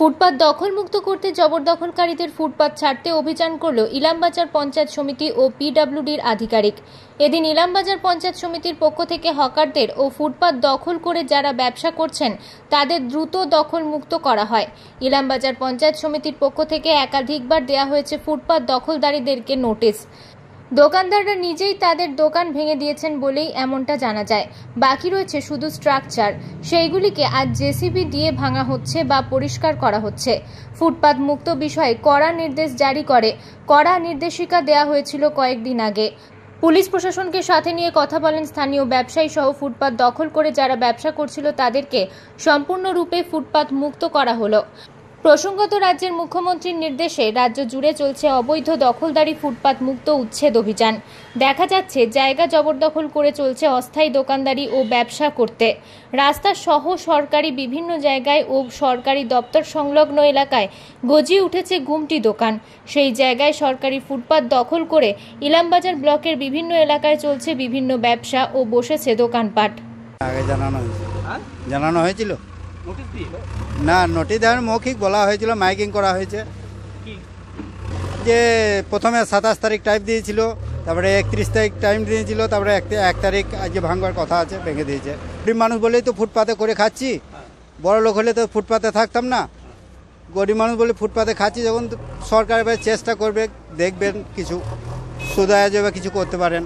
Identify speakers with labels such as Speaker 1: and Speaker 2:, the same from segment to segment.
Speaker 1: ফুটপাত দখলমুক্ত করতে জবরদখলকারীদের ফুটপাত ছাড়তে অভিযান করল ইলামবাজার পঞ্চায়েত সমিতি ও পিডব্লিউডির আধিকারিক। এদিন ইলামবাজার পঞ্চায়েত সমিতির পক্ষ থেকে হকারদের ও ফুটপাত দখল করে যারা ব্যবসা করছেন তাদের দ্রুত দখলমুক্ত করা হয়। ইলামবাজার পঞ্চায়েত সমিতির পক্ষ থেকে একাধিকবার দেয়া হয়েছে ফুটপাত দখলদারীদেরকে নোটিশ। দোকানদাররা নিজেই তাদের দোকান ভেঙে দিয়েছেন বলেই এমনটা জানা যায়। বাকি রয়েছে শুধু স্ট্রাকচার, সেইগুলিকে আজ জেসিবি দিয়ে ভাঙা হচ্ছে বা পরিষ্কার করা হচ্ছে। ফুটপাত মুক্ত বিষয়ে কড়া নির্দেশ জারি করে কড়া নির্দেশিকা দেওয়া হয়েছিল কয়েকদিন আগে। পুলিশ প্রশাসনকে সাথে নিয়ে কথা বলেন স্থানীয় ব্যবসায়ী সহ ফুটপাত দখল করে যারা ব্যবসা করছিল তাদেরকে সম্পূর্ণরূপে ফুটপাত মুক্ত করা হলো। প্রসঙ্গত, রাজ্যের মুখ্যমন্ত্রীর নির্দেশে রাজ্য জুড়ে চলছে অবৈধ দখলদারি ফুটপাত মুক্ত উচ্ছেদ অভিযান। দেখা যাচ্ছে জায়গা জবরদখল করে চলছে অস্থায়ী দোকানদারি ও ব্যবসা করতে। রাস্তা সহ সরকারি বিভিন্ন জায়গায় ও সরকারি দপ্তর সংলগ্ন এলাকায় গজিয়ে উঠেছে গুমটি দোকান। সেই জায়গায় সরকারি ফুটপাত দখল করে ইলামবাজার ব্লকের বিভিন্ন এলাকায় চলছে বিভিন্ন ব্যবসা ও বসেছে দোকানপাট।
Speaker 2: আগে জানানো হয়েছিল না, নোটিশ দেওয়ার মৌখিক বলা হয়েছিল, মাইকিং করা হয়েছে যে প্রথমে 27 তারিখ টাইম দিয়েছিল, তারপরে 31 তারিখ টাইম দিয়েছিল, তারপরে 1 তারিখ আজকে ভাঙবার কথা আছে, ভেঙে দিয়েছে। গরিব মানুষ বলেই তো ফুটপাতে করে খাচ্ছি, বড় লোক হলে তো ফুটপাতে থাকতাম না। গরিব মানুষ বলে ফুটপাতে খাচ্ছি, যখন সরকার এবার চেষ্টা করবে, দেখবেন কিছু সুদায় যাবে, কিছু করতে পারেন।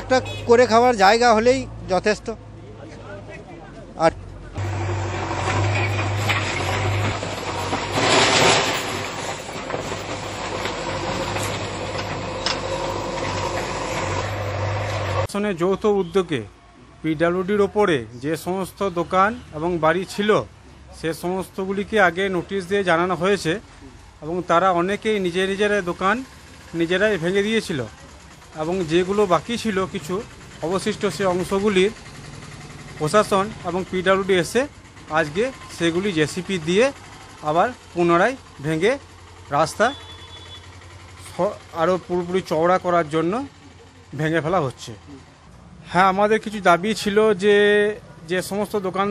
Speaker 2: একটা করে খাওয়ার জায়গা হলেই যথেষ্ট। আর
Speaker 3: যৌথ উদ্যোগে পিডব্লিউডির ওপরে যে সমস্ত দোকান এবং বাড়ি ছিল সে সমস্তগুলিকে আগে নোটিশ দিয়ে জানানো হয়েছে এবং তারা অনেকেই নিজেরা দোকান নিজেরাই ভেঙে দিয়েছিল এবং যেগুলো বাকি ছিল কিছু অবশিষ্ট সে অংশগুলির প্রশাসন এবং পিডব্লিউডি এসে আজকে সেগুলি জেসিপি দিয়ে আবার পুনরায় ভেঙে রাস্তা আরও পুরোপুরি চওড়া করার জন্য ভেঙে ফেলা হচ্ছে। হ্যাঁ, আমাদের কিছু দাবি ছিল যে সমস্ত দোকান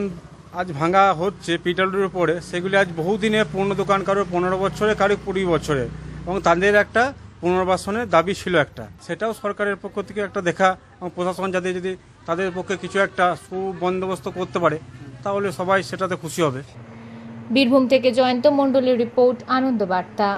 Speaker 3: আজ ভাঙা হচ্ছে পিডব্লিউডির উপরে, সেগুলি আজ বহুদিনে পুরনো দোকান, কারো 15 বছরে, কারো 20 বছরে, এবং তাদের একটা পুনর্বাসনের দাবি ছিল একটা, সেটাও সরকারের পক্ষ থেকে একটা দেখা এবং প্রশাসন যাতে যদি তাদের পক্ষে কিছু একটা সুবন্দোবস্ত করতে পারে তাহলে সবাই সেটাতে খুশি হবে।
Speaker 1: বীরভূম থেকে জয়ন্ত মণ্ডলের রিপোর্ট, আনন্দ বার্তা।